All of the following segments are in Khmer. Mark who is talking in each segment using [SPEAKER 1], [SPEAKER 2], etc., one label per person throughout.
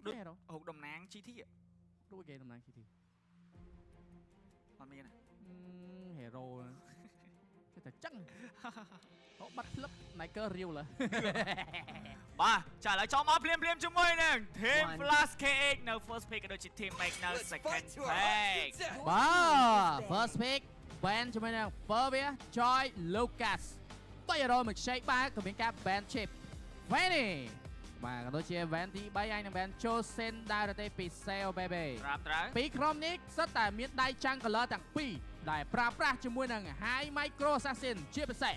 [SPEAKER 1] ដូចហូបតំណាង GT
[SPEAKER 2] ដូចគេតំណាង GT
[SPEAKER 1] អត់មាន
[SPEAKER 2] hero គេតែចឹងអូបាត់ផ្លឹប Niker រាវលើ
[SPEAKER 1] បាទចាឥឡូវចូលមកភ្លាមជាមួយនឹង Team Flash KX នៅ first pick ក៏ដូចជា Team Make នៅ second pick
[SPEAKER 2] បាទ first pick ban ជាមួយនឹង Fervia Joy Lucas តយរមកខ្ចីបាទក៏មានការ ban chip Vanny បាទក៏ដូចជា van ទី3ហើយនឹង van Chosen Direct ពី Sale Baby
[SPEAKER 1] ត្រូវ
[SPEAKER 2] ពីក្រុមនេះសិតតែមានដៃចាំង color ទាំងពីរដែលប្រើប្រាស់ជាមួយនឹង High Micro Assassin ជាពិសេស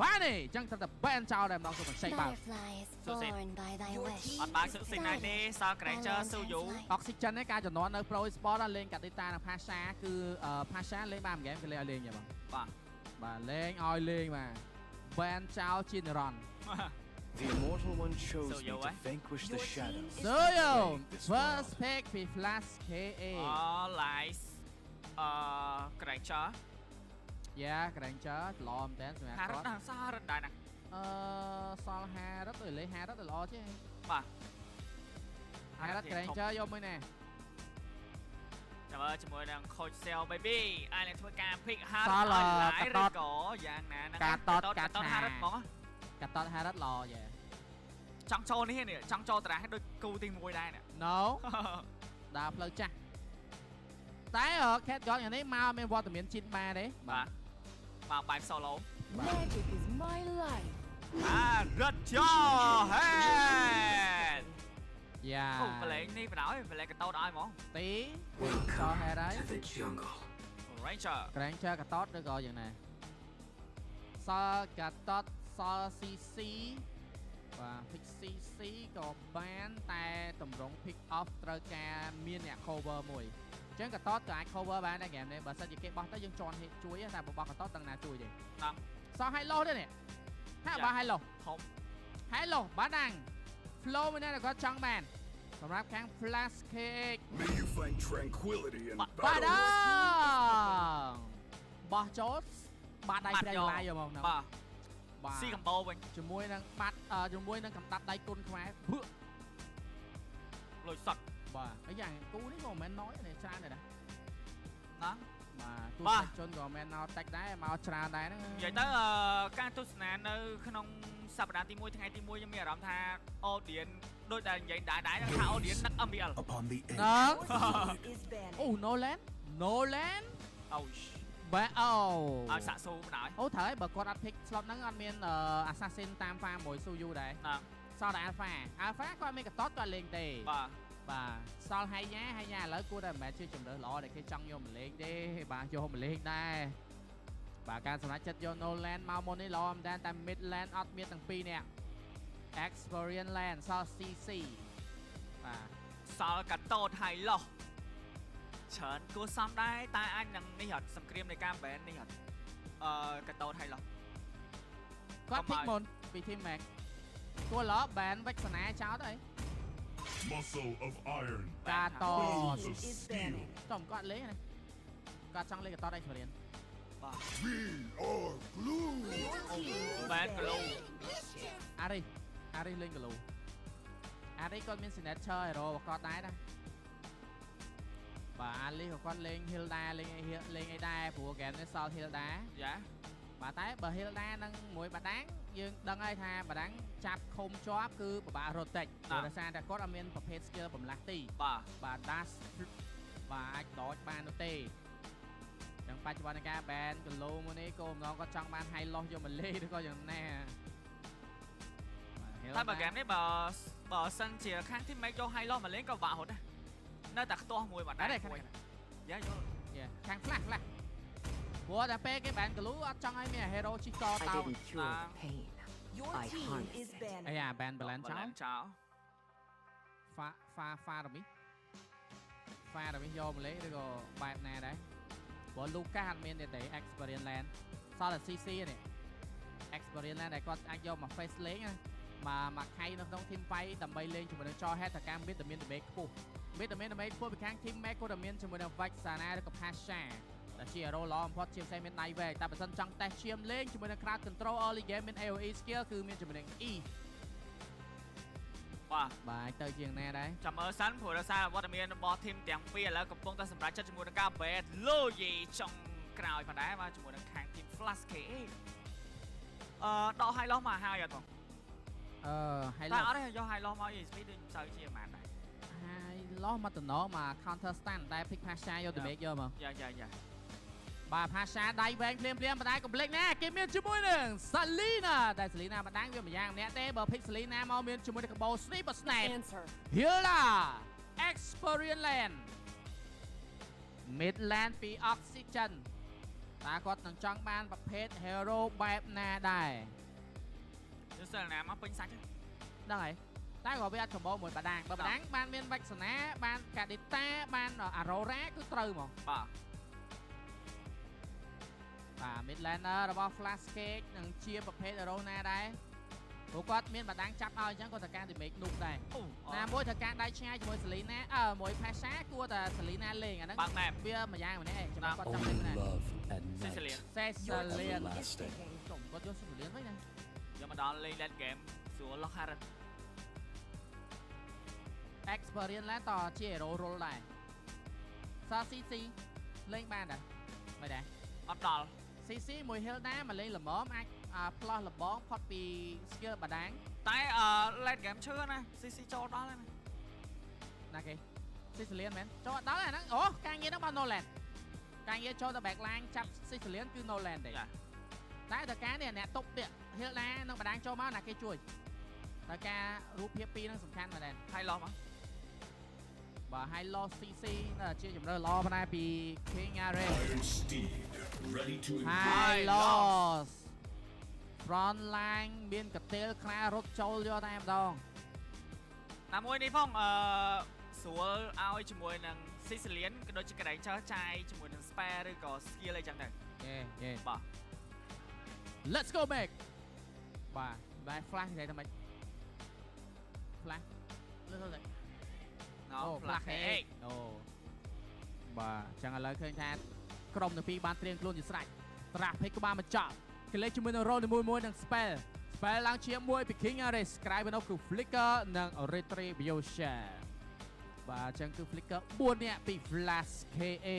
[SPEAKER 2] Vanny ចឹងត្រូវតែ ban ចោលតែម្ដងទៅខ្ចីបាទ
[SPEAKER 1] អត់បានសុសិនណាទេសល់ Granger Suyu
[SPEAKER 2] Oxygen នេះការចំនួននៅ Pro Sport លេងកាឌីតានិង Pasha គឺ Pasha លេងបានមួយហ្គេមគេលេងឲ្យលេងចឹងបាទលេงឲ្យលេងបាទ ban ចោលជានិរន្តរ៍
[SPEAKER 3] The immortal one chose me to vanquish the shadow.
[SPEAKER 2] Soyo first pick ពី Flash KA
[SPEAKER 1] Lies Granger
[SPEAKER 2] Granger ល្អមែនតើសម្រាប់គាត់
[SPEAKER 1] Harrod សាររត់ដែរណា
[SPEAKER 2] សល់ Harrod ទៅលេង Harrod ទៅល្អទេ
[SPEAKER 1] បាទ
[SPEAKER 2] Harrod Granger យកមួយណែ
[SPEAKER 1] ចាំមើលជាមួយនឹង Coach Cell Baby អាចនឹងធ្វើការ pick Harrod ឲ្យឡាយឬក៏យ៉ាងណាហ្នឹង
[SPEAKER 2] ការតត
[SPEAKER 1] Harrod ហ្មង
[SPEAKER 2] កាត់ត Harrod ល្អយេ
[SPEAKER 1] ចង់ចូលនេះចង់ចូលតារាដូចគូទី1ដែរ
[SPEAKER 2] No ដើរផ្លូវចាស់តែ Cat God យ៉ាងនេះមកមានវត្តមានជីនបាទេ
[SPEAKER 1] បាទមកបែប solo
[SPEAKER 4] Magic is my life
[SPEAKER 1] រត់ចូល head
[SPEAKER 2] យ៉ា
[SPEAKER 1] អូបលែងនេះបដ ாய் បលែងកតោតឲ្យហ្មង
[SPEAKER 2] ទីចោល head ហើយ
[SPEAKER 1] Ranger
[SPEAKER 2] Granger កតោតឬក៏យ៉ាងណាសល់កតោតសល់ CC បាទ pick CC ក៏បានតែតម្រង់ pick off ត្រូវការមានអ្នក cover មួយអញ្ចឹងកតតក៏អាច cover បានដែរហ្គេមនេះបើសិនជាគេបោះទៅយើងជន់ជួយតែបើបោះកតតដឹងណាជួយទេ
[SPEAKER 1] ហ្នឹង
[SPEAKER 2] សល់ Hilo ទេនេះថាបោះ Hilo
[SPEAKER 1] ធំ
[SPEAKER 2] Hilo បានដាំង flow មួយនេះគាត់ចង់បានសម្រាប់ខាង Flash KX
[SPEAKER 5] May you find tranquility in
[SPEAKER 2] បាទដ
[SPEAKER 5] battle.
[SPEAKER 2] ងបោះចូលបាត់ដៃផ្ដៃឡាយយកមកហ្នឹង
[SPEAKER 1] បាទស៊ីកំបោវិញ
[SPEAKER 2] ជាមួយនឹងបាត់ជាមួយនឹងកំដាប់ដៃគុណខ្មែរភឿ
[SPEAKER 1] លុយសត
[SPEAKER 2] បាទហើយយ៉ាងគូនេះក៏មិនមែនណយទេច្រើនដែរណា
[SPEAKER 1] បាទ
[SPEAKER 2] ទូតជនក៏មិនណោតាច់ដែរមកច្រើនដែរហ្នឹង
[SPEAKER 1] និយាយទៅការទស្សនានៅក្នុងសប្តាហ៍ទី1ថ្ងៃទី1ខ្ញុំមានអារម្មណ៍ថា audience ដូចតែនិយាយដែរថា audience នឹក MBL
[SPEAKER 5] Upon the end.
[SPEAKER 2] អូ Nolan
[SPEAKER 1] អូ
[SPEAKER 2] បាទអូ
[SPEAKER 1] ឲ្យសាក់ស៊ូបណ្ដោយ
[SPEAKER 2] អូត្រូវហើយបើគាត់អត់ pick slot ហ្នឹងអត់មាន assassin តាម farm មួយ Suyu ដែរសល់តែ alpha គាត់មានកតតគាត់លេងទេបាទសល់ហើយញ៉ាឥឡូវគួរតែមិនមែនជាជំរើសល្អដែលគេចង់យកមកលេងទេបាទយកមកលេងដែរបាទការសម្រេចចិត្តយក Nolan មកមុននេះល្អមែនតើតែ mid land អត់មានទាំងពីរនាក់ experience land សល់ CC បាទ
[SPEAKER 1] សល់កាតូតហើយឡោះច្រើនគួរសមដែរតែអាចនឹងនេះអត់សង្គ្រាមនៃការ ban នេះអត់កាតូតហើយឡោះ
[SPEAKER 2] គាត់ pick មុនពី team Mac គួរឡោ ban វិចសនាចោលទៅ
[SPEAKER 5] Muscle of iron.
[SPEAKER 2] កាតត
[SPEAKER 5] Bones of steel.
[SPEAKER 2] តំគាត់លេងណាគាត់ចង់លេងកាតតឯងរៀន
[SPEAKER 1] បាទ
[SPEAKER 5] We are glue.
[SPEAKER 1] ban glue
[SPEAKER 2] អារីលេង glue អារីគាត់មាន signature hero របស់គាត់ដែរណាបាទអាលីក៏គាត់លេង Hilda លេងអីដែរព្រោះ game នេះសល់ Hilda
[SPEAKER 1] យ៉ា
[SPEAKER 2] បាទតែបើ Hilda នឹងមួយបាដាំងយើងដឹងហើយថាបាដាំងចាប់ឃុំជាប់គឺពិបាករត់តិចដោយសារតែគាត់អត់មានប្រភេទ skill បំលាស់ទីបាទ dash បាទអាចដកបាននោះទេចឹងបច្ចុប្បន្ននៃការ ban គីឡូមួយនេះគោលបំណងគាត់ចង់បាន high loss យកមកលេងឬក៏យ៉ាងណា
[SPEAKER 1] តែបើ game នេះបើសិនជាខាង team make យក high loss មកលេងក៏បាក់ហត់ដែរនៅតែខ្ទាស់មួយបាត់ដែរមួយយ៉ាយល់
[SPEAKER 2] ខាង flash ព្រោះតែពេលគេ ban គីឡូអត់ចង់ឲ្យមាន hero ជីកតោ
[SPEAKER 4] Your team is banned
[SPEAKER 2] អាយ៉ា ban balance ចោល ហ្វារមីយកមកលេងឬក៏បែបណាដែរព្រោះ Lucas អត់មានទេ experience land សល់តែ CC នេះ experience land ដែលគាត់អាចយកមក face លេងមកខៃនៅក្នុង team fight ដើម្បីលេងជាមួយនឹង head ទៅការ mid តែមាន damage ខ្ពស់ mid ខ្ពស់ពីខាង team Mac គាត់តែមានជាមួយនឹង Vexana ឬក៏ Pasha តែជា hero ល្អបំផុតជាផ្សេងមាន Dive តែបើសិនចង់ test ឈាមលេងជាមួយនឹង crowd control early game មាន AoE skill គឺមានជាមួយនឹង E
[SPEAKER 1] បា បាទ
[SPEAKER 2] បាទទៅជាងណាដែរ
[SPEAKER 1] ចាំមើលសិនព្រោះដោយសារវត្តមានរបស់ធីមទាំងពីរឥឡូវកំពុងតែសម្រាប់ចិត្តជាមួយនឹងការ bet លូយីចុងក្រោយផងដែរបាទជាមួយនឹងខាងធីម Flash KA ដក high loss មកហើយអត់បង
[SPEAKER 2] high
[SPEAKER 1] តែ
[SPEAKER 2] loss
[SPEAKER 1] អត់ទេយក high loss មក ESP ដូចមិនសូវជាប៉ុន្មានដែរ
[SPEAKER 2] high loss មកតំណមក counter stand តែ pick Pasha យក damage យកមក
[SPEAKER 1] យ៉ា
[SPEAKER 2] បាទ Pasha ដៃវែងភ្លាមបណ្ដាកុំភ្លេចណាគេមានជាមួយនឹង Selena តែ Selena បណ្ដាវាម្យ៉ាងម្នាក់ទេបើ pick Selena មកមានជាមួយនឹង Combo Snap
[SPEAKER 4] Answer.
[SPEAKER 2] Hilda Experience Land Mid Land ពី Oxygen តើគាត់នឹងចង់បានប្រភេទ hero បែបណាដែរ
[SPEAKER 1] យល់សិនណាមកពេញសាច់
[SPEAKER 2] ហ្នឹងហើយតែក៏វាអត់សម្បូរមួយបដាងបើបដាងបានមាន Vexana បាន Kadita បាន Aurora គឺត្រូវហ្មង
[SPEAKER 1] បាទ
[SPEAKER 2] បាទ Mid Laner របស់ Flash Cake នឹងជាប្រភេទ hero ណាដែរព្រោះគាត់មានបដាងចាប់ឲ្យអញ្ចឹងគាត់ត្រូវការ damage នោះដែរ ណាមួយត្រូវការដៃឆ្ងាយជាមួយ Selena មួយ Pasha គួរតែ Selena លេងអាហ្នឹង
[SPEAKER 1] បាក់ map
[SPEAKER 2] វាម្យ៉ាងម្នាក់ឯងចាំគាត់ចាំលេង
[SPEAKER 3] Only
[SPEAKER 2] ណា
[SPEAKER 3] love at
[SPEAKER 1] Cecilia
[SPEAKER 3] night.
[SPEAKER 2] Cecilia
[SPEAKER 3] Lasting.
[SPEAKER 2] គាត់យក Cecilia វិញណា
[SPEAKER 1] យកមកដល់លេង late game ស្រួល lock Harren
[SPEAKER 2] Experience ឡើងតជា hero role ដែរ CC លេងបានដែរមិនដែរ
[SPEAKER 1] អត់ដល់
[SPEAKER 2] CC មួយ Hilda មកលេងល្មមអាច plus លបងផុតពី skill បដាង
[SPEAKER 1] តែ late game ឈឺណា CC ចូលដល់ហើយ
[SPEAKER 2] ណាគេ Cecilia មែនចូលដល់អាហ្នឹងអូការងារហ្នឹងបាន Nolan ការងារចូលទៅ backline ចាប់ Cecilia គឺ Nolan ទេ តែតើការនេះអ្នកតុបទៀត Hilda និងបដាងចូលមកណាគេជួយតើការរូបភាពពីរហ្នឹងសំខាន់មែនទេ
[SPEAKER 1] high loss មក
[SPEAKER 2] បាទ High Loss CC ជាជំរឿល្អប៉ុន្តែពី King Ares
[SPEAKER 5] Iron Steed, ready to
[SPEAKER 2] High Loss Front line មានកតេលខ្លារត់ចូលយកតែម្ដង
[SPEAKER 1] ណាមួយនេះផងស្រួលឲ្យជាមួយនឹង Sicilian ក៏ដូចជាកន្លែងចើចាយជាមួយនឹង spare ឬក៏ skill អីចឹងទៅ
[SPEAKER 2] យេ
[SPEAKER 1] បាទ
[SPEAKER 2] Let's go back បាទ Flash និយាយថាម៉េច Flash លើទៅ
[SPEAKER 1] ណោ
[SPEAKER 2] Flash
[SPEAKER 1] Flash
[SPEAKER 2] អូបាទចឹងឥឡូវឃើញថាក្រុមទាំងពីរបានត្រៀមខ្លួនជាស្រេចត្រាស់ពេកក៏បានបញ្ចប់គេលេខជាមួយនឹង roll មួយនឹង spell ឡើងជាមួយពី King Ares ក្រៅពីនោះគឺ Flicker និង Retribution បាទចឹងគឺ Flicker 4នាក់ពី Flash KA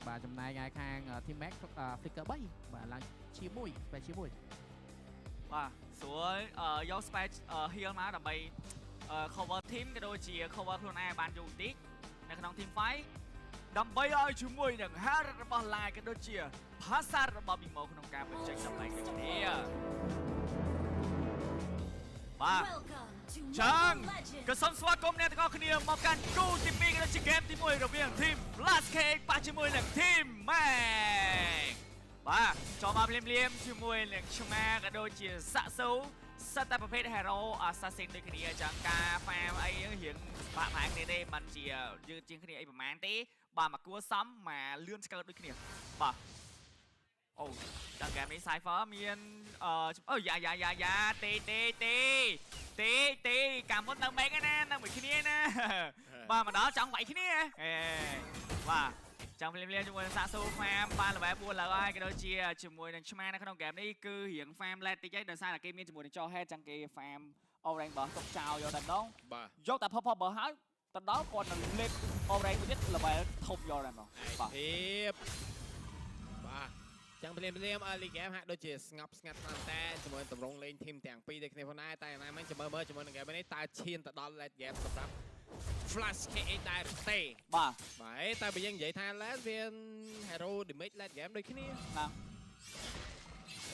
[SPEAKER 2] បាទចំណែកឯខាង Team Max Flicker 3បាទឡើងជាមួយ spell ជាមួយ
[SPEAKER 1] បាទស្រួលយក spare heal មកដើម្បី cover team ក៏ដូចជា cover ខ្លួនឯងបានយូរតិចនៅក្នុង team fight ដើម្បីឲ្យជាមួយនឹង Harren របស់ Live ក៏ដូចជា Pasar របស់ Bimo ក្នុងការបញ្ចេញសម្លេងដូចគ្នាបាទ
[SPEAKER 4] Welcome to
[SPEAKER 1] ចឹង
[SPEAKER 4] Mobile Legends.
[SPEAKER 1] ក៏សូមស្វាគមន៍អ្នកទាំងអស់គ្នាមកកាន់គូទី2ក៏ដូចជា game ទី1រវាង team Flash Cake ប៉ះជាមួយនឹង team Max បាទចូលមកភ្លាមជាមួយនឹងឆ្មាក៏ដូចជាសាក់សូសិតតែប្រភេទ hero assassin ដូចគ្នាចឹងការ farm អីរៀងបាក់ប្រែគ្នាទេមិនជាយឺតជាងគ្នាអីប្រហែលទេបាទមកគួរសមមកលឿនស្កើតដូចគ្នាបាទអូចឹងហ្គេមនេះ Cypher មានយ៉ាទេកាមុននៅមេកណានៅមួយគ្នាណាបាទមកដល់ចង់វាយគ្នាបាទចាំភ្លាមជាមួយនឹងសាក់សូ farm បាន level 4ឡើងហើយក៏ដូចជាជាមួយនឹងឆ្មានៅក្នុងហ្គេមនេះគឺរៀង farm late តិចហើយដោយសារតែគេមានជាមួយនឹងចោ head ចឹងគេ farm orange បើទុកចោលយកតែម្ដងយកតែ pop បើហើយទៅដល់គាត់នឹង lead orange ទៀត level ធំយកតែម្ដងបាទ
[SPEAKER 6] ភាពបាទចឹងភ្លាមលីហ្គេមហាក់ដូចជាស្ងប់ស្ងាត់មែនតែជាមួយតម្រងលេងធីមទាំងពីរដូចគ្នាផងដែរតែណាមិញចាំមើលជាមួយនឹងហ្គេមនេះតើឈានទៅដល់ late game សម្រាប់ Flash KA ដែរទេ
[SPEAKER 1] បាទ
[SPEAKER 6] តែបើយើងនិយាយថា late វា hero damage late game ដូចគ្នា
[SPEAKER 1] ណា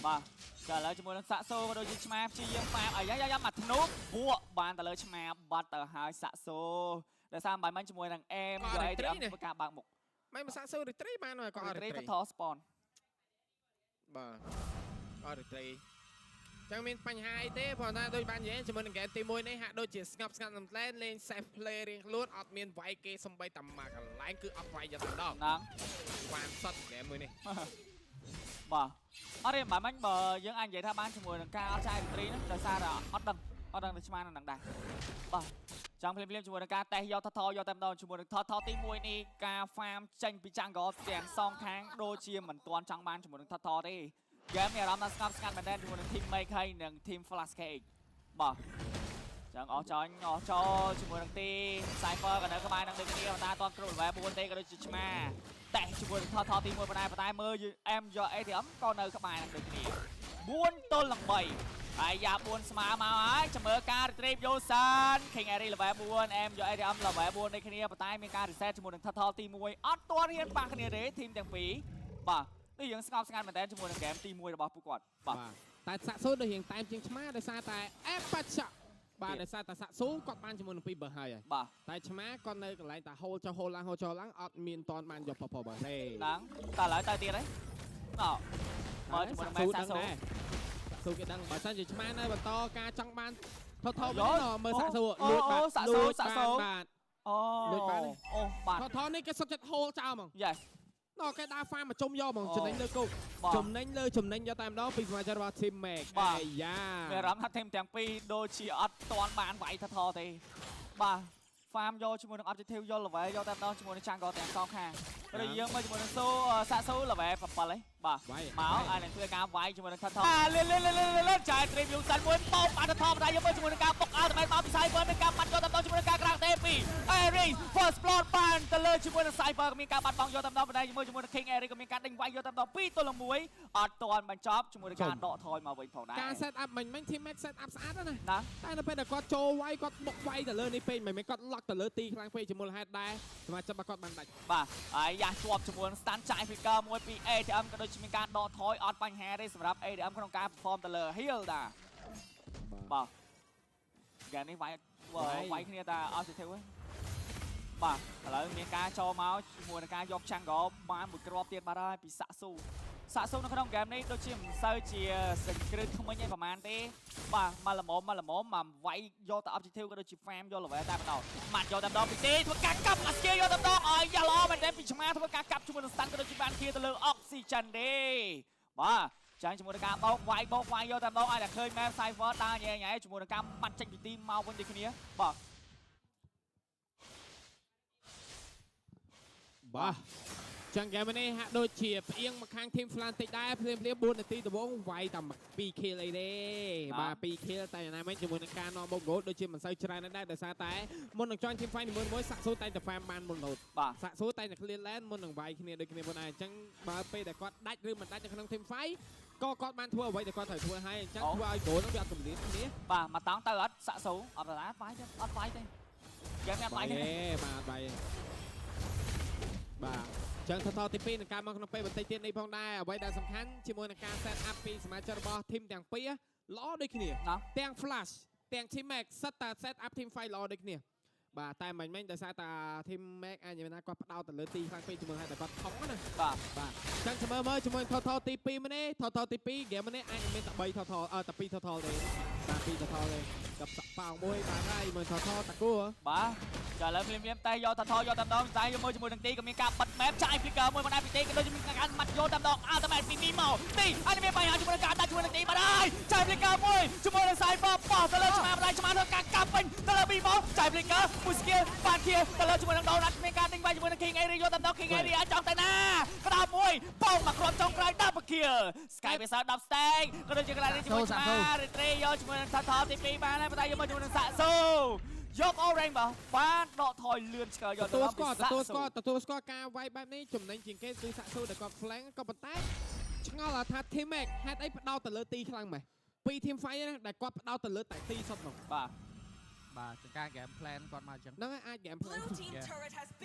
[SPEAKER 1] បាទចាឥឡូវជាមួយនឹងសាក់សូក៏ដូចជាឆ្មាព្យាយាម farm អាយ៉ាមកធ្នូភក់បានទៅលើឆ្មាបាត់ទៅហើយសាក់សូដោយសារបាយមិញជាមួយនឹងអេមយកអីទៅធ្វើការបើកមុខ
[SPEAKER 6] មិនសាក់សូ retreat បានហើយគាត់
[SPEAKER 1] retreat ទៅថត spawn
[SPEAKER 6] បាទគាត់ retreat ចឹងមានបញ្ហាអីទេព្រោះថាដូចបាននិយាយជាមួយនឹងហ្គេមទី1នេះហាក់ដូចជាស្ងប់ស្ងាត់មែនទែនលេង safe play រៀងខ្លួនអត់មានវាយគេសំបីតែមួយកន្លែងគឺអត់វាយយកតែម្ដង
[SPEAKER 1] ហ្នឹង
[SPEAKER 6] បានសតហ្គេមមួយនេះ
[SPEAKER 1] បាទអត់ទេមិនមិនបើយើងអាចនិយាយថាបានជាមួយនឹងការអត់ចាយ retreat ហ្នឹងដោយសារតែអត់ដឹងទៅឆ្មានឹងដែរបាទចាំភ្លាមជាមួយនឹងការតេស្តយកថតយកតែម្ដងជាមួយនឹងថតទី1នេះការ farm ចេញពី jungle ទាំងសងខាងដូចជាមិនទាន់ចង់បានជាមួយនឹងថតទេហ្គេមនេះអារម្មណ៍ថាស្ងប់ស្ងាត់មែនទែនជាមួយនឹង team Make ហើយនិង team Flash Cake បាទ ចឹងអស់ចូលជាមួយនឹងទី Cypher ក៏នៅក្បែរនឹងដូចគ្នាតែអត់ទាន់គ្រប់ level 4ទេក៏ដូចជាឆ្មាតែជាមួយនឹងថតទី1ប៉ុន្តែមើល M យក ATM ក៏នៅក្បែរនឹងដូចគ្នា4ទល់នឹង3ហើយយ៉ា4ស្មើមកហើយចាំមើលការ retrieve យោសាន King Airy level 4 M យក ATM level 4ដូចគ្នាប៉ុន្តែមានការ reset ជាមួយនឹងថតទី1អត់ទាន់ហ៊ានប៉ះគ្នាទេធីមទាំងពីរបាទនេះយើងស្ងប់ស្ងាត់មែនតើជាមួយនឹង game ទី1របស់ពួកគាត់បាទ
[SPEAKER 6] តែសាក់ស៊ូដូចរៀងតែមជាងឆ្មាដោយសារតែអេបាឆាបាទដោយសារតែសាក់ស៊ូគាត់បានជាមួយនឹង2បើហើយ
[SPEAKER 1] បាទ
[SPEAKER 6] តែឆ្មាគាត់នៅកន្លែងតែហូលចុះហូលឡើងអត់មានតន់បានយកប៉បើទេ
[SPEAKER 1] ហ្នឹងតែឥឡូវទៅទៀតហើយមើលជាមួយនឹងសាក់ស៊ូ
[SPEAKER 6] ស៊ូគេដឹងបើសិនជាឆ្មានៅបន្តការចង់បានថតវិញមើលសាក់ស៊ូលួចបាទ
[SPEAKER 1] សាក់ស៊ូ
[SPEAKER 6] បាទ
[SPEAKER 1] អូលួចបានអូបាទ
[SPEAKER 6] ថតនេះគេសុទ្ធចិត្តហូលចោលហ្មង
[SPEAKER 1] Yes
[SPEAKER 6] ដល់គេដើរហ្វាមកជុំយកហ្មងចំណេញលើគោកចំណេញយកតែម្ដងពីសមាជិករបស់ Team Mac អាយ៉ា
[SPEAKER 1] មានអារម្មណ៍ថា team ទាំងពីរដូចជាអត់ទាន់បានវាយថតទេបាទ farm យកជាមួយនឹង objective យក level យកតែម្ដងជាមួយនឹង jungle ទាំងសងខាងឬយើងមើលជាមួយនឹងសាក់ស៊ូ level 7ហីបាទមកអានឹងធ្វើការវាយជាមួយនឹងថតលឿនចាយ trip យូសាន់មួយបោកបានថតតែយើងមើលជាមួយនឹងការបុក ultimate មកពី Cypher នឹងការបាត់យកតែម្ដងជាមួយនឹងការក្រាំងទេពី Airy first blood បានទៅលើជាមួយនឹង Cypher ក៏មានការបាត់បង់យកតែម្ដងប៉ុន្តែយើងមើលជាមួយនឹង King Airy ក៏មានការដេញវាយយកតែម្ដង2ទល់នឹង1អត់ទាន់បញ្ចប់ជាមួយនឹងការដកថយមកវិញផងដែរ
[SPEAKER 6] ការ set up មិញ Team Mac set up ស្អាតណាតែនៅពេលដែលគាត់ចូលវាយគាត់បុកវាយទៅលើនេះពេកមិនមែនគាត់ lock ទៅលើទីខ្លាំងពេកជាមួយហេតុដែរសមាជិករបស់គាត់បានដាច់
[SPEAKER 1] បាទហើយយ៉ាជាប់ជាមួយនឹង stand ចាយ flicker មួយពី ATM ក៏ដូចជាមានការដកថយអត់បញ្ហាទេសម្រាប់ ATM ក្នុងការ perform ទៅលើ heal ដែរបាទហ្គេមនេះវាយគ្នាតែអត់ទៅទេបាទឥឡូវមានការចូលមកជាមួយនឹងការយក jungle បានមួយគ្រាប់ទៀតបាទហើយពីសាក់ស៊ូនៅក្នុងហ្គេមនេះដូចជាមិនសូវជាសង្គ្រឹះថ្មិញឯប្រហែលទេបាទមកល្មមមកវាយយកតែ objective ក៏ដូចជា farm យក level តែម្ដងមកយកតែម្ដងពីទេធ្វើការកាប់អាស្គីយកតែម្ដងឲ្យយ៉ាឡមែនទេពីឆ្មាធ្វើការកាប់ជាមួយនឹង stand ក៏ដូចជាបានគៀទៅលើ oxygen ទេបាទចាញ់ជាមួយនឹងការបោកវាយយកតែម្ដងឲ្យតែឃើញ map Cypher ដើរញ៉ៃជាមួយនឹងការបាត់ចេញពីទីមកវិញដូចគ្នា
[SPEAKER 6] បាទចឹងហ្គេមនេះហាក់ដូចជាផ្អៀងមកខាង Team Flan តិចដែរភ្លាម4នាទីដំបូងវាយតែ2 kill អីទេបាទ2 kill តែយ៉ាងណាមិញជាមួយនឹងការនាំមក goal ដូចជាមិនសូវច្រើនដែរដោយសារតែមុននឹង join Team Fight នីមួយៗសាក់ស៊ូតែតែ farm បានមុន load សាក់ស៊ូតែតែ clear land មុននឹងវាយគ្នាដូចគ្នាប៉ុណ្ណាអញ្ចឹងបើពេលដែលគាត់ដាច់ឬមិនដាច់នៅក្នុង Team Fight ក៏គាត់បានធ្វើអ្វីដែលគាត់ត្រូវធ្វើហើយអញ្ចឹងធ្វើឲ្យ goal នឹងវាអត់កម្រិតគ្នា
[SPEAKER 1] បាទមកតង់ទៅអត់សាក់ស៊ូអត់ដែរវាយទេអត់វាយទេហ្គេមនេះអត់វាយទេ
[SPEAKER 6] បាទវាយបាទចឹងថតទី2នឹងការមកក្នុងពេលបន្តិចទៀតនេះផងដែរអ្វីដែលសំខាន់ជាមួយនឹងការ set up ពីសមាជិករបស់ team ទាំងពីរល្អដូចគ្នាទាំង flash ទាំង team mac សិតតែ set up team fight ល្អដូចគ្នាបាទតែមិញដោយសារតែ team mac អាចនិយាយថាគាត់ផ្ដោតទៅលើទីខ្លាំងពេកជាមួយហើយតែគាត់ថងណាបាទចឹងមើលជាមួយថតទី2នេះថតទី2 game នេះអាចមានតែ3ថតតែ2ថតទេបាទ2ថតទេกับសក់ប៉ោងមួយបាទហើយមើលថតតាគូ
[SPEAKER 1] បាទចាឥឡូវមានតែយកថតយកតែម្ដងតែយកមើលជាមួយនឹងទីក៏មានការបាត់ map ចាយ flicker មួយបណ្ដាពីទីក៏ដូចមានការបាត់យកតែម្ដងអត់តែពីនេះមកទីអត់មានបញ្ហាជាមួយនឹងការដាច់ជាមួយនឹងទីបាទហើយចាយ flicker មួយជាមួយនឹង Cypher បោះទៅលើឆ្មាម្ដាយឆ្មាធ្វើការកាប់វិញទៅលើពីមកចាយ flicker មួយ skill បានជាទៅលើជាមួយនឹង Donut មានការដេញវាយជាមួយនឹង King Airy យកតែម្ដង King Airy អាចចង់ទៅណាក្តោបមួយបងមកគ្រាប់ចុងក្រោយ double kill Sky វាសល់10 stack ក៏ដូចជាកន្លែងនេះជាមួយឆ្មា retrieve យកជាមួយនឹងថតទី2បានហើយប៉ុន្តែយកមកជាមួយនឹងសាក់ស៊ូយក orange បានដកថយលឿនឆ្កើយក
[SPEAKER 6] ទទួលស្គាល់ការវាយបែបនេះចំណេញជាងគេគឺសាក់ស៊ូដែលគាត់ flank ក៏ប៉ុន្តែឆ្ងល់ថា team mac ហេតុអីផ្ដោតទៅលើទីខ្លាំងម៉េះពី team fight ណាដែលគាត់ផ្ដោតទៅលើតែទីសុទ្ធនោះ
[SPEAKER 2] បាទចង្ការ game plan គាត់មកអញ្ចឹង
[SPEAKER 6] ហ្នឹងហើយអាច game plan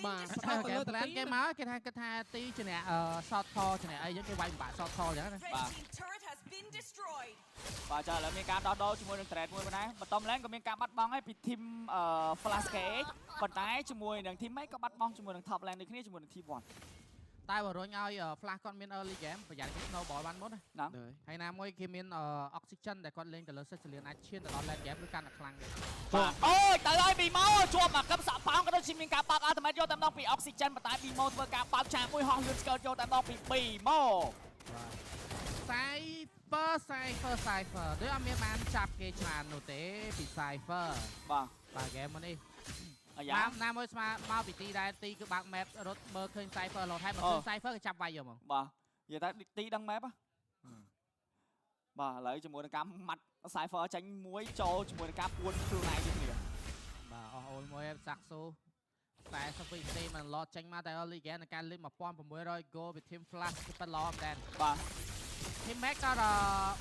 [SPEAKER 2] បាទផ្ដោតទៅលើ plan គេមកគេថាទីជំនះshort call ជំនះអីចឹងគេវាយពិបាក short call ចឹងណា
[SPEAKER 1] បាទចាឥឡូវមានការដោះដូរជាមួយនឹង trade មួយប៉ុណ្ណាបន្តំឡើងក៏មានការបាត់បង់ហើយពី team Flash KH ប៉ុន្តែជាមួយនឹង team ម៉េចក៏បាត់បង់ជាមួយនឹង top lane ដូចគ្នាជាមួយនឹង team 1
[SPEAKER 2] តែបើរុញឲ្យ Flash គាត់មាន early game ប្រយ័ត្នគេ snowball បានមុនណាហើយណាមួយគេមាន oxygen ដែលគាត់លេងទៅលើ Sicilian អាចឈានទៅដល់ late game ឬកាន់តែខ្លាំងទៀត
[SPEAKER 1] បាទអូយទៅហើយ Bimo ជាប់មកកឹបសាក់ប៉ោងក៏ដូចជាមានការបើក ultimate យកតែម្ដងពី oxygen ប៉ុន្តែ Bimo ធ្វើការបើកឆាកមួយហោះលឿនស្កើតយកតែម្ដងពី Bimo
[SPEAKER 2] Cypher ដូចអត់មានបានចាប់គេច្រើននោះទេពី Cypher បាទ game នេះណាមួយស្មើមកពីទីដែរទីគឺបើក map រត់មើលឃើញ Cypher លោតហើយមកឃើញ Cypher គេចាប់វាយយកហ្មង
[SPEAKER 1] បាទនិយាយតែទីដឹង map បាទឥឡូវជាមួយនឹងការម៉ាត់ Cypher ចាញ់មួយចូលជាមួយនឹងការពួនខ្លួនឯងដូចគ្នា
[SPEAKER 2] បាទអស់អូនមួយសាក់ស៊ូ40វិនាទីមិនឡតចេញមកតែអលីហ្គេនការលេខ1600 goal ពី team flash គឺប៉ិតល្អមែន
[SPEAKER 1] បាទ
[SPEAKER 2] team mac ក៏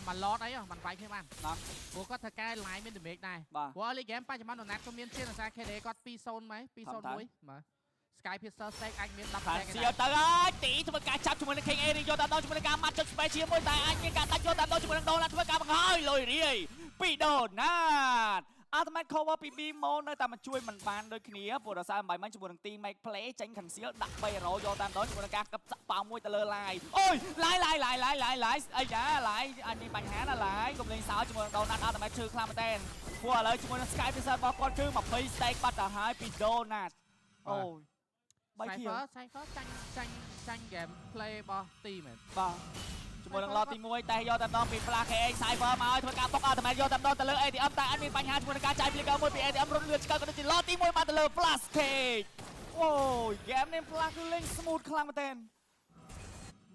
[SPEAKER 2] មកឡតអីមិនវាយគ្នាបាន
[SPEAKER 1] បាទ
[SPEAKER 2] ព្រោះគាត់ធ្វើការ line មាន damage ដែរ
[SPEAKER 1] បាទ
[SPEAKER 2] ព្រោះអលីហ្គេនបច្ចុប្បន្នដូណាត់ក៏មានជាអាសា KD គាត់ 2-0 មក2-0-1 បាទ Sky Pistol Stake អាចមាន10
[SPEAKER 1] ខាន
[SPEAKER 2] stake
[SPEAKER 1] សៀលទៅហើយទីធ្វើការចាប់ជាមួយនឹង King Eri យកតាមដងជាមួយនឹងការម៉ាត់ចុច special មួយតែអាចមានការដាច់យកតាមដងជាមួយនឹងដូណាត់ធ្វើការបង្ហើយលុយរាយពីដូណាត់ Ultimate cover ពី Bimo នៅតែមកជួយមិនបានដូចគ្នាព្រោះដោយសារមិនបាញ់ជាមួយនឹង team make play ចេញខាងសៀលដាក់300យកតាមដងជាមួយនឹងការកឹបសាក់ប៉ោមួយទៅលើ line អូយ line អីយ៉ា line អញមានបញ្ហាណា line កុំលេងសើចជាមួយនឹងដូណាត់ Ultimate ឈឺខ្លាំងមែនតើព្រោះឥឡូវជាមួយនឹង Sky Pistol របស់គាត់គឺ20 stake បាត់ទៅហើយពីដូណាត់អូយ
[SPEAKER 2] Cypher ចាញ់ game play របស់ team មែន
[SPEAKER 1] បាទជាមួយនឹងឡតទី1តែយកតាមដងពី Flash KX Cypher មកឲ្យធ្វើការបុក Ultimate យកតាមដងទៅលើ ATM តែអត់មានបញ្ហាជាមួយនឹងការចាយ flicker មួយពី ATM រត់លឿនឆ្កឹកក៏ដូចជាឡតទី1មកទៅលើ Flash KX អូយ game នេះ Flash គឺលេង smooth ខ្លាំងមែនទែន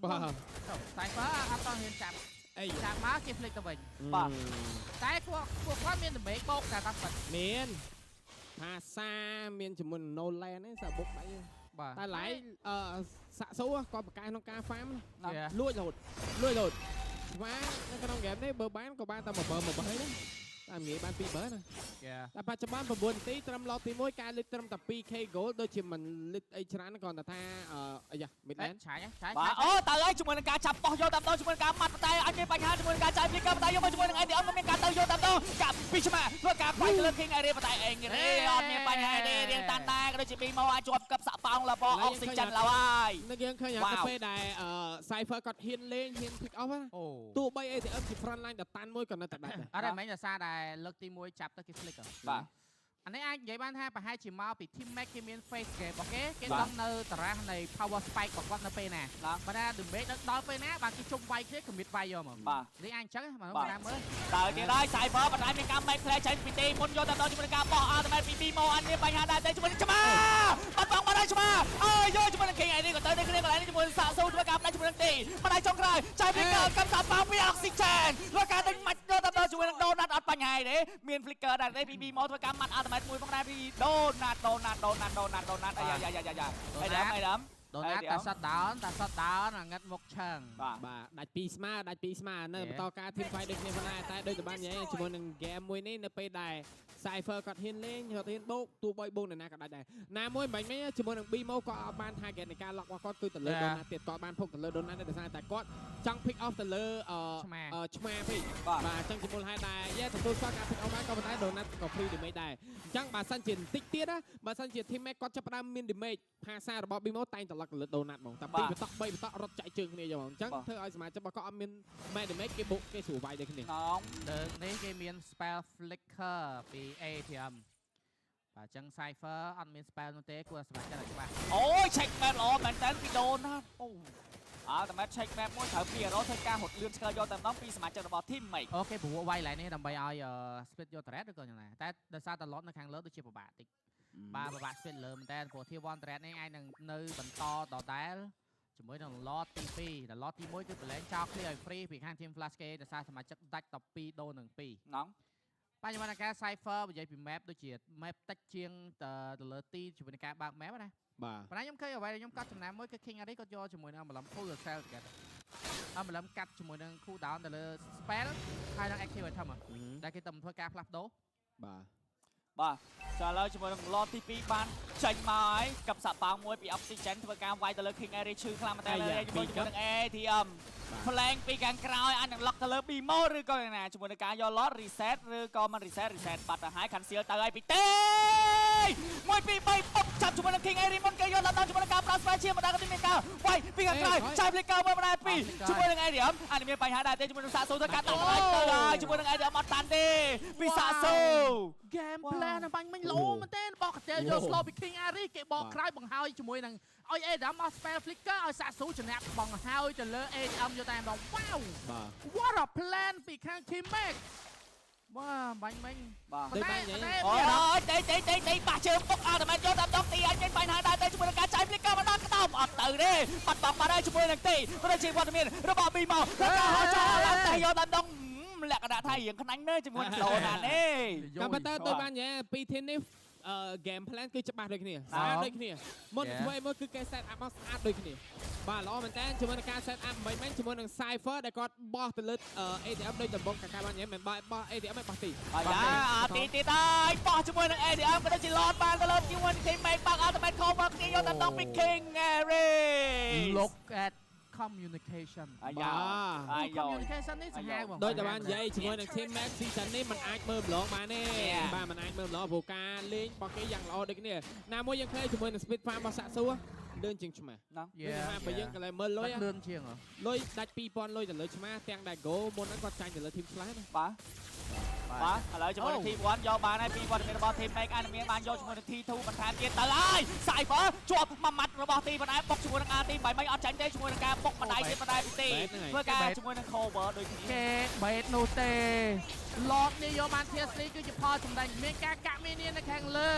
[SPEAKER 6] បាទ
[SPEAKER 2] Cypher អត់តហ៊ានចាប់
[SPEAKER 6] អី
[SPEAKER 2] ចាប់មកគេ flick ទៅវិញ
[SPEAKER 1] បាទ
[SPEAKER 2] តែពួកគាត់មាន damage បោកតែតាមពិត
[SPEAKER 6] មានផាសាមានជាមួយ Nolan ហ្នឹងសាបុកដៃ
[SPEAKER 2] បាទ
[SPEAKER 6] តែឡៃសាក់ស៊ូគាត់ប្រកាសក្នុងការ farm
[SPEAKER 2] Yeah.
[SPEAKER 6] លួចរហូតស្វានៅក្នុងហ្គេមនេះបើបានក៏បានតែ1 បើ1 ដែរតែងាយបាន2 បើណា តែបច្ចុប្បន្ន9នាទីត្រឹមឡតទី1ការលេខត្រឹមតែ 2k goal ដូចជាមិនលេខអីច្រើនគ្រាន់តែថាអាយ៉ា midland
[SPEAKER 2] ឆាយ
[SPEAKER 1] បាទអូទៅហើយជាមួយនឹងការចាប់បោះយកតាមដងជាមួយនឹងការម៉ាត់តែអត់មានបញ្ហាជាមួយនឹងការចាយ flicker តែយកមកជាមួយនឹង ATM ក៏មានការទៅយកតាមដងកាប់ពីឆ្មាធ្វើការខ្វាយទៅលើ King Eri តែអេងរេអត់មានបញ្ហាទេរៀងតាន់តែក៏ដូចជា Bimo អាចជាប់កឹបសាក់ប៉ោងលបអុកស៊ីចឹនឡើយ
[SPEAKER 6] នៅយើងឃើញតែពេលដែល Cypher គាត់ហ៊ានលេងហ៊ាន pick off ណា
[SPEAKER 2] អូ
[SPEAKER 6] ទោះបី ATM ជា front line តែតាន់មួយក៏នៅតែដាច់ដែរ
[SPEAKER 2] អត់តែមិនដោយសារតែលើកទី1ចាប់ទៅគេ flick
[SPEAKER 1] បាទ
[SPEAKER 2] អានេះអាចនិយាយបានថាប្រហែលជាមកពី team mac គេមាន face game របស់គេដឹងនៅតារាងនៃ power spike របស់គាត់នៅពេលណាបើថា damage ដល់ពេលណាបានគេជុំវាយគ្នា commit វាយយកហ្មង
[SPEAKER 1] បាទ
[SPEAKER 2] នេះអាចអញ្ចឹងមកតាមមើល
[SPEAKER 1] តើទៀតហើយ Cypher បណ្ដាញមានការ make play ចេញពីទីមុនយកតាមដងជាមួយនឹងការបោះ Ultimate ពី Bimo អត់មានបញ្ហាដែរតែជាមួយនឹងឆ្មាបាត់បង់បាត់ហើយឆ្មាអើយយកជាមួយនឹង King Eri ក៏ទៅនៅគ្នាកន្លែងនេះជាមួយនឹងសាក់ស៊ូធ្វើការផ្ដាច់ជាមួយនឹងទីបណ្ដាញចុងក្រោយចាយ flicker កំសាប៉ោងពី oxygen ធ្វើការដេញមាច់យកតាមដងជាមួយនឹង Donut អត់បញ្ហាទេមាន flicker ដែរទេពី Bimo ធ្វើការម៉ាត់ Ultimate មួយផងដែរពី Donut អាយ៉ាអីដាំ
[SPEAKER 2] Donut តែ shut down អាងឹតមុខឆើង
[SPEAKER 6] បាទដាច់ពីស្មានៅបន្តការ team fight ដូចគ្នាផងដែរតែដូចតែបាននិយាយជាមួយនឹង game មួយនេះនៅពេលដែល Cypher គាត់ហ៊ានលេងគាត់ហ៊ានបោកទោះបីបោកនៅណាក៏ដាច់ដែរណាមួយមិនមែនជាមួយនឹង Bimo ក៏អត់បាន target នៃការ lock របស់គាត់គឺទៅលើ Donut ទៀតគាត់បានភុកទៅលើ Donut ដោយសារតែគាត់ចង់ pick off ទៅលើឆ្មាពេកបាទអញ្ចឹងជាមូលហេតុដែរទទួលស្គាល់ការ pick off បានក៏ប៉ុន្តែ Donut ក៏ free damage ដែរអញ្ចឹងបើសិនជាបន្តិចទៀតណាបើសិនជា team mate គាត់ចាប់ផ្ដើមមាន damage ផាសារបស់ Bimo តែងតែ lock ទៅលើ Donut ហ្មងតែ2បត3បតរត់ចាក់ជើងគ្នាយកហ្មងអញ្ចឹងធ្វើឲ្យសមាជិករបស់គាត់អត់មាន damage គេបុកគេស្រួលវាយដូចគ្នា
[SPEAKER 2] នេះគេមាន spell flicker ពី ATM បាទអញ្ចឹង Cypher អត់មាន spell នោះទេគួរសម្រាប់ចិត្តច្បាស់
[SPEAKER 1] អូយ check map ល្អមែនតើពី Donut អូតែ check map មួយត្រូវ2ធ្វើការរត់លឿនឆ្កឹយកតែម្ដងពីសមាជិករបស់ team mate
[SPEAKER 2] អូខេព្រោះវាយឡើងនេះដើម្បីឲ្យ split យក turret ឬក៏យ៉ាងណាតែដោយសារតែ lot នៅខាងលើដូចជាពិបាកតិចបាទពិបាក split លើមែនតើព្រោះ tier 1 turret នេះអាចនឹងនៅបន្តដដែលជាមួយនឹង lot ទី2ដល់ lot ទី1គឺប្រឡែងចោល clear ឲ្យ free ពីខាង team flash គេដោយសារសមាជិកដាច់12ដូននឹង2
[SPEAKER 1] ហ្នឹង
[SPEAKER 2] បច្ចុប្បន្នការ Cypher និយាយពី map ដូចជា map តិចជាងទៅលើទីជាមួយនឹងការបើក map ណា
[SPEAKER 6] បាទ
[SPEAKER 2] ប៉ុន្តែខ្ញុំឃើញអ្វីដែលខ្ញុំកាត់ចំណាំមួយគឺ King Eri គាត់យកជាមួយនឹង Emblem full cell ទៅគាត់ Emblem កាត់ជាមួយនឹង cool down ទៅលើ spell ហើយនឹង active item ដែលគេទៅធ្វើការផ្លាស់ប្ដូរ
[SPEAKER 6] បាទ
[SPEAKER 1] ចាឥឡូវជាមួយនឹង lot ទី2បានចេញមកហើយកັບសាក់ប៉ោងមួយពី oxygen ធ្វើការវាយទៅលើ King Eri ឈឺខ្លាំងមែនតើជាមួយនឹង ATM flank ពីខាងក្រោយអាចនឹង lock ទៅលើ Bimo ឬក៏យ៉ាងណាជាមួយនឹងការយក lot reset ឬក៏មិន reset បាត់ទៅហើយ cancel ទៅហើយពីទេ1 2 3ពុកចាប់ជាមួយនឹង King Eri មុនគេយកដល់ជាមួយនឹងការ plus spell ជាម្ដងក៏មានការវាយពីខាងក្រោយចាយ flicker មួយម្ដងពីជាមួយនឹង ATM អាចមានបញ្ហាដែរទេជាមួយនឹងសាក់ស៊ូធ្វើការតាំងទៅហើយជាមួយនឹង ATM អត់តាន់ទេពីសាក់ស៊ូ
[SPEAKER 2] game plan បាញ់មិញលោមែនទេបោះកាទៀលយក slow ពី King Eri គេបោះក្រោយបង្ហើយជាមួយនឹងឲ្យ ATM អស់ spell flicker ឲ្យសាក់ស៊ូចំណាប់បង្ហើយទៅលើ ATM យកតែម្ដង wow what a plan ពីខាង team mate បាទបាញ់មិញ
[SPEAKER 1] បាទ
[SPEAKER 2] តែ
[SPEAKER 1] អូយទេបាក់ជើងពុកអត់តែយកតាមដងទីអាចមានបញ្ហាដែរតែជាមួយនឹងការចាយ flicker ម្ដងក្តោបអត់ទៅទេបាត់បង់បាត់ហើយជាមួយនឹងទីព្រោះជាវត្តមានរបស់ Bimo គាត់ហោចោលតែយកតាមដងលក្ខណៈថា hai hiện khăn ánh nơi chỉ muốn đồ nè nè
[SPEAKER 6] ក៏ប៉ុន្តែដូចបាននិយាយពីធីមនេះgame plan គឺច្បាស់ដូចគ្នាស្អាតដូចគ្នាមុនធ្វើមើលគឺគេ set up មកស្អាតដូចគ្នាបាទល្អមែនតើជាមួយនឹងការ set up មិនមែនជាមួយនឹង Cypher ដែលគាត់បោះទៅលើ ATM ដូចដំបងកាកាបាននិយាយមិនបោះ ATM ឯងបោះទី
[SPEAKER 1] បាទយ៉ាទីហើយបោះជាមួយនឹង ATM ក៏ដូចជា load បានទៅលើជាមួយនឹង team mate បាក់ ultimate cover គ្នាយកតែដល់ពី King Harry
[SPEAKER 2] look at communication
[SPEAKER 1] អាយ៉ា
[SPEAKER 2] communication នេះសាហាវបង
[SPEAKER 6] ដូចតែបាននិយាយជាមួយនឹង team match season នេះมันអាចមើលម្លងបានទេបាទมันអាចមើលម្លងព្រោះការលេងរបស់គេយ៉ាងល្អដូចគ្នាណាមួយយើងឃើញជាមួយនឹង speed farm របស់សាក់សួរលឿនជាងឆ្មាហ្នឹងបើយើងកន្លែងមើលលុយលឿនជាងលុយដាច់ 2000 លុយទៅលើឆ្មាទាំងដែល go មុនហ្នឹងគាត់ចាញ់ទៅលើ team slash ណា
[SPEAKER 1] បាទឥឡូវជាមួយនឹង team 1 យកបានហើយពីវត្តមានរបស់ team make enemy បានយកជាមួយនឹង T2 បន្ថែមទៀតទៅហើយ Cypher ជាប់មួយម៉ាត់របស់ T បណ្ដាបុកជាមួយនឹង RT បីមិនអត់ចាញ់ទេជាមួយនឹងការបុកបណ្ដាទៀតបណ្ដាពី T ធ្វើការជាមួយនឹង cover ដូចគ្នា
[SPEAKER 2] គេបេតនោះទេ Lord នេះយកបាន Tier 3គឺជាផលសម្ដែងមានការកាក់មីននៅខាងលើ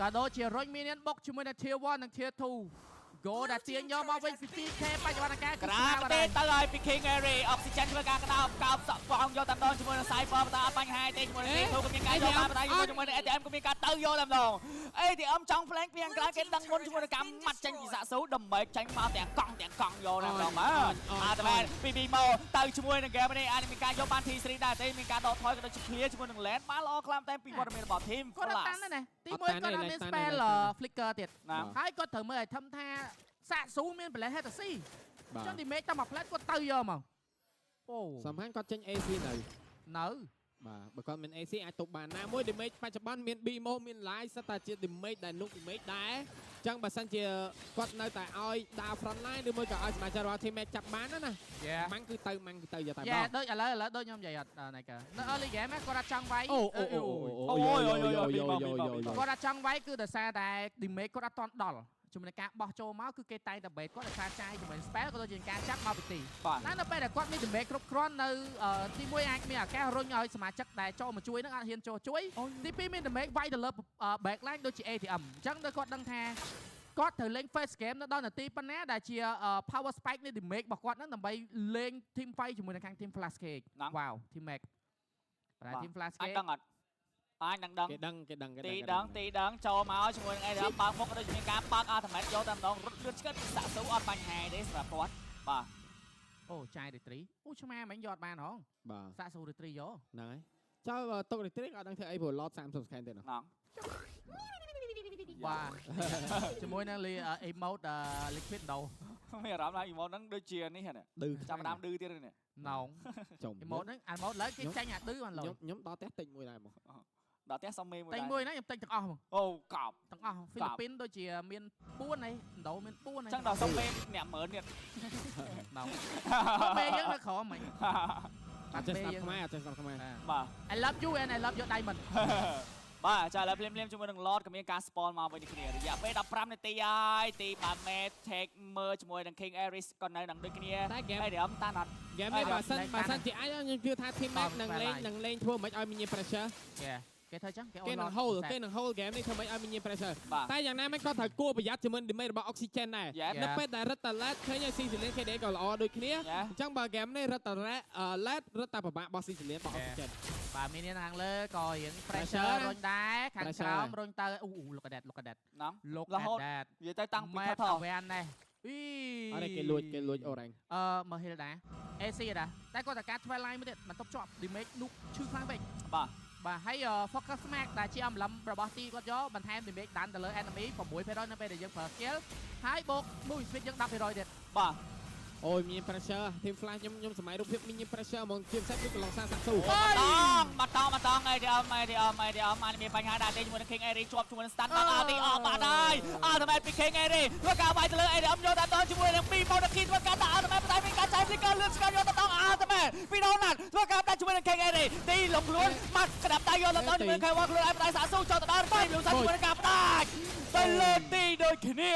[SPEAKER 2] ក៏ដូចជារុញមីនបុកជាមួយនឹង Tier 1 និង Tier 2 Go ដែលទាញយកមកវិញ 2K បច្ចុប្បន្នការ
[SPEAKER 1] ក្រាបទេទៅហើយពី King Harry Oxygen ធ្វើការកដោបកោបសក់ផងយកតាមដងជាមួយនឹង Cypher បន្តអត់បញ្ហាទេជាមួយនឹង T2 ក៏មានការយកបានបណ្ដាជាមួយនឹង ATM ក៏មានការទៅយកតាមដង ATM ចង់ flank ពីខាងក្រៅគេដឹងមុនជាមួយនឹងការម៉ាត់ចាញ់ពីសាក់ស៊ូដើម្បីចាញ់មកទាំងកង់យកតាមដងបាទអាតមែនពីមកទៅជាមួយនឹង game នេះអាចមានការយកបាន T3 ដែរទេមានការដកថយក៏ដូចជា clear ជាមួយនឹង land បានល្អខ្លាំងតែពីវត្តមានរបស់ team
[SPEAKER 2] គាត់តាន់ណាទី1គាត់អត់មាន spell flicker ទៀតហើយគាត់ត្រូវមើលឲ្យធំថាសាក់ស៊ូមានប្រលេះហេតុតែស៊ីចឹងទីមេឃតាមមួយផ្លែតគាត់ទៅយកមកអូ
[SPEAKER 6] សំខាន់គាត់ចេញ AC នៅបាទបើគាត់មាន AC អាចទប់បានណាមួយ damage បច្ចុប្បន្នមាន BMO មាន live សិតតែជា damage ដែលនុក damage ដែរចឹងបើសិនជាគាត់នៅតែឲ្យដើរ front line ឬមួយក៏ឲ្យសមាជិករបស់ team match ចាប់បានណាម៉ាំងគឺទៅយកតែ
[SPEAKER 2] បងដូចឥឡូវដូចខ្ញុំនិយាយអត់ណៃកានៅ early game គាត់អត់ចង់វាយ
[SPEAKER 6] អូ
[SPEAKER 2] គាត់អត់ចង់វាយគឺដោយសារតែ damage គាត់អត់តន់ដល់ជាមួយនឹងការបោះចូលមកគឺគេតែងតែបេតគាត់ដោយសារចាយជាមួយ spell ក៏ដូចជាការចាប់មកពីទីតែនៅពេលដែលគាត់មាន damage គ្រប់គ្រាន់នៅទី1អាចមានឱកាសរុញឲ្យសមាជិកដែលចូលមកជួយនឹងអត់ហ៊ានចូលជួយទី2មាន damage វាយទៅលើ backline ដូចជា ATM អញ្ចឹងដល់គាត់ដឹងថាគាត់ត្រូវលេង first game នៅដល់នាទីប៉ុណ្ណាដែលជា power spike នៃ damage របស់គាត់ហ្នឹងដើម្បីលេង team fight ជាមួយនឹងខាង team flash cake វ៉ាវ team mac តែ team flash cake
[SPEAKER 1] ដឹងអត់អាចនឹងដឹង
[SPEAKER 6] គេដឹង
[SPEAKER 1] ទីដឹងចូលមកជាមួយនឹង ATM បើកមុខដូចមានការបើក ultimate យកតែម្ដងរត់លឿនឆ្កឹតសាក់ស៊ូអត់បញ្ហាទេសម្រាប់គាត់បាទ
[SPEAKER 2] អូចាយរីត្រីអូឆ្មាមិនយកបានហង
[SPEAKER 6] បាទ
[SPEAKER 2] សាក់ស៊ូរីត្រីយក
[SPEAKER 6] ហ្នឹងហើយចុះតុករីត្រីក៏អត់ដឹងធ្វើអីព្រោះ lot 30 second ទេហ្នឹង
[SPEAKER 2] បាទជាមួយនឹង emote liquid ដោ
[SPEAKER 1] មានអារម្មណ៍ថា emote ហ្នឹងដូចជានេះហ្នឹង
[SPEAKER 6] ឌឺ
[SPEAKER 1] ចាប់ដើមឌឺទៀតនេះ
[SPEAKER 2] ណង emote ហ្នឹង emote លើគេចាញ់អាឌឺបានឡើយ
[SPEAKER 6] ខ្ញុំដល់ផ្ទះតិចមួយដែរមក
[SPEAKER 1] ដល់ផ្ទះសំមេមួយដែរ
[SPEAKER 2] តែមួយហ្នឹងខ្ញុំទិញទាំងអស់ហ្មង
[SPEAKER 1] អូកប់
[SPEAKER 2] ទាំងអស់ហ្វីលីពីនដូចជាមានពួនហីដូមានពួនហី
[SPEAKER 1] ចឹងដល់សំមេអ្នកមើលនេះ
[SPEAKER 2] ណងសំមេយើងនៅក្រោមហ្មង
[SPEAKER 6] អត់ចេះស្ដាប់ខ្មែរអត់ចេះស្ដាប់ខ្មែរ
[SPEAKER 1] បាទ
[SPEAKER 2] I love you and I love your diamond
[SPEAKER 1] បាទចាឥឡូវភ្លាមជាមួយនឹង Lord ក៏មានការ spawn មកវិញគ្នារយៈពេល15នាទីហើយទីបាទ Mate take មើលជាមួយនឹង King Aris ក៏នៅនឹងដូចគ្នា
[SPEAKER 6] តែ game
[SPEAKER 1] អីរំតាន់អត់
[SPEAKER 6] game នេះបើសិនជាអាចខ្ញុំជឿថា team match នឹងលេងធ្វើមិនឲ្យមាន pressure
[SPEAKER 2] គេធ្វើចឹង
[SPEAKER 6] គេនឹង hold game នេះធ្វើមិនឲ្យមាន pressure តែយ៉ាងណាមិនក៏ត្រូវគួរប្រយ័ត្នជាមួយ damage របស់ oxygen ដែរនៅពេលដែលរត់តឡេតឃើញ Sicilian KD ក៏ល្អដូចគ្នាអញ្ចឹងបើ game នេះរត់តឡេតរត់តែប្របាក់របស់ Sicilian របស់ oxygen
[SPEAKER 2] បាទមានខាងលើក៏រៀង pressure រុញដែរខាងក្រោមរុញទៅlook at that
[SPEAKER 1] ហ្នឹង
[SPEAKER 2] look at that
[SPEAKER 1] និយាយទៅតាំងពី
[SPEAKER 2] ថតវ៉ាន់នេះ
[SPEAKER 6] អត់គេលួចអូរ៉ាញ់
[SPEAKER 2] មើល Hill ដែរ AC ដែរតែគាត់តែការធ្វើ line មួយទៀតមិនតបជាប់ damage នោះឈឺខ្លាំងពេកបាទហើយ focus smack ដែលជាអំឡំរបស់ទីគាត់យកបន្ថែម damage ដានទៅលើ enemy 6% នៅពេលដែលយើងប្រើ skill ហើយបូក move speed យើង 10% ទៀត
[SPEAKER 1] បាទ
[SPEAKER 6] អូយមាន pressure team flash ខ្ញុំសម័យរូបភាពមាន pressure ហ្មងជាពិសេសគឺកន្លងសាក់ស៊ូ
[SPEAKER 1] បាត់តងអីទេអត់មានបញ្ហាដែរទេជាមួយនឹង King Airy ជាប់ជាមួយនឹង stand បាត់អត់ទេអត់បាត់ហើយ ultimate ពី King Airy ធ្វើការវាយទៅលើ ATM យកតាមដងជាមួយនឹង2 Monarchy ធ្វើការដាក់ ultimate បន្ថែមមានការចាយ flicker លឿនស្គាល់យកតាមដង ultimate ពីដូណាត់ធ្វើការដាក់ជាមួយនឹង King Airy ទីលំខ្លួនម៉ាត់ក្តាប់ដៃយកតាមដងជាមួយនឹង K1 ខ្លួនឯងបន្ថែមសាក់ស៊ូចូលទៅដល់2 minuses ជាមួយនឹងការផ្ដាច់ទៅលើទីដូចគ្នា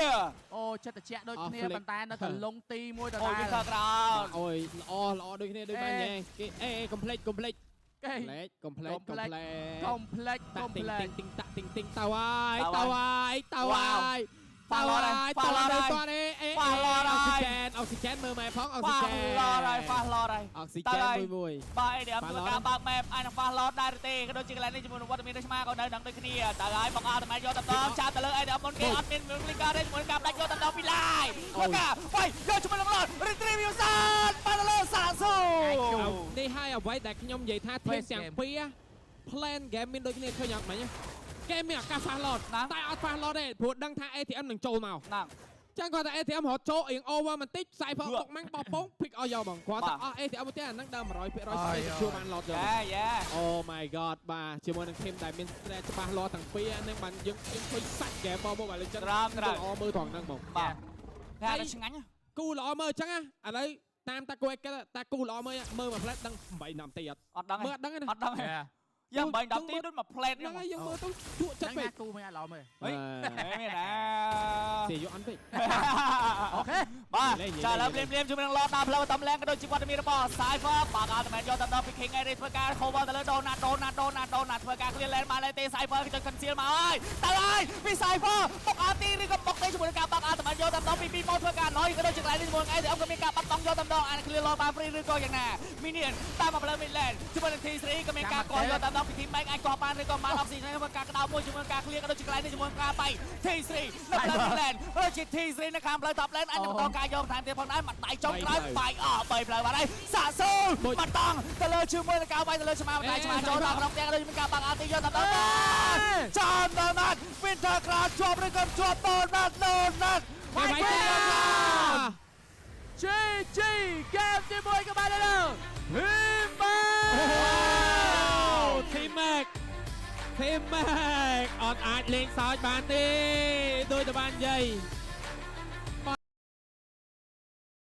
[SPEAKER 2] អូចិត្តត្រជាក់ដូចគ្នាប៉ុន្តែនៅកលងទីមួយដដែល
[SPEAKER 1] អូយខកក្រោយ
[SPEAKER 6] អូយល្អដូចគ្នាដូចបានទេគេcomplete ទីងទីងទៅហើយ
[SPEAKER 1] ฟาลอ
[SPEAKER 6] อ
[SPEAKER 1] ไร
[SPEAKER 6] อกซิเจนออกซิเจนมือใหม่พ้องออกซิ
[SPEAKER 1] ฟา
[SPEAKER 6] เจน
[SPEAKER 1] ลอไรฟาลอไร
[SPEAKER 6] ออกซิเจนมุย
[SPEAKER 1] បាយเดี๋ยวធ្វើការបើក map អានឹងប៉ះឡតដែរទេក៏ដូចជាកន្លែងនេះជាមួយនឹងវត្តមានដូចឆ្មាក៏នៅនឹងដូចគ្នាតើហើយបងអត់តែយកតំណចាប់ទៅលើអីដល់មុនគេអត់មានលីកាទេជាមួយការដាច់យកតំណពីឡាយធ្វើការបាយយកជាមួយនឹងឡត retrieve សានប៉ះទៅលើសាស៊ូ
[SPEAKER 6] នេះហើយអ្វីដែលខ្ញុំនិយាយថាធីមទាំងពីរ plan game មានដូចគ្នាឃើញអត់មិញគេមានឱកាសប៉ះឡតតែអត់ប៉ះឡតទេព្រោះដឹងថា ATM នឹងចូលមក
[SPEAKER 1] ហ្នឹង
[SPEAKER 6] ចឹងគាត់ថា ATM រត់ចូលអៀង over បន្តិចផ្សាយផងបុកម៉ាំងបោះពង pick ឲ្យយកបងគាត់ថាអស់ ATM មកទេអាហ្នឹងដើម 100% ជួបានឡតយក
[SPEAKER 1] យ៉ា
[SPEAKER 6] Oh my god បាទជាមួយនឹង team ដែលមាន strat ច្បាស់លាស់ទាំងពីរហ្នឹងបានយើងឃើញសាច់ game របស់ Mobile Legends ល្អមើលត្រង់ហ្នឹងបង
[SPEAKER 1] បាទតែដល់ឆ្ងាញ់
[SPEAKER 6] គូល្អមើលអញ្ចឹងឥឡូវតាមតាគួយគេតាគូល្អមើលមើលមួយផ្លែដឹង8nămទៀត
[SPEAKER 1] អត់ដឹង
[SPEAKER 6] មើលអត់ដឹងទេ
[SPEAKER 1] អត់ដឹងយ៉ាង8 10ទីដូចមួយ plate
[SPEAKER 6] ហ្នឹងហើយយើងមើលទៅជក់ចិត្តពេក
[SPEAKER 2] គូមិនអាចឡោមើល
[SPEAKER 1] ហេមានណា
[SPEAKER 6] សេយកអន់ពេក
[SPEAKER 1] អូខេបាទចាឥឡូវភ្លាមជាមួយនឹងឡតដល់ផ្លូវតំលែងក៏ដូចជាវត្តមានរបស់ Cypher បាទអត់តែយកដល់ពី King ឯនេះធ្វើការ cover ទៅលើ Donut ធ្វើការ clear lane បានទេ Cypher គេច conceal មកហើយទៅហើយពី Cypher បុកអត់ទីឬក៏បុកទេជាមួយនឹងការបាក់អត់តែយកដល់ពីពីមកធ្វើការ noise ក៏ដូចជាកន្លែងនេះជាមួយនឹងឯងក៏មានការបាត់បង់យកដល់អាន clear lane បាន free ឬក៏យ៉ាងណា Minion តាមមកផ្លូវ mid lane ជាមួយនឹង T3 ក៏មានការកោះយកដល់ពី team make អាចកោះបានឬក៏បាន option ធ្វើការក្តៅមួយជាមួយនឹងការ clear ក៏ដូចជាកន្លែងនេះជាមួយនឹងការបាយ T3 នៅផ្លូវ mid lane ក៏ជា T3 នៅខាងផ្លូវ top lane អាចនឹងបន្តការយកតាមទៀតផងដែរមកដៃចុងក្រោយបាយអស់3ផ្លូវបាត់ហើយសាក់សូលបាត់តង់ទៅលើជាមួយនឹងការបាយទៅលើឆ្មាដៃឆ្មាចូលដល់ក្នុងផ្ទះក៏ដូចមានការបាក់អត់ទីយកដល់ចាំដល់ណាត់ Winter Cloud ជាប់ឬក៏ជាប់ដូនណាត់បាយ GG ហ្គេមទី1ក៏បានទៅ
[SPEAKER 6] Team Mac អត់អាចលេងសើចបានទេដោយតែបាននិយាយ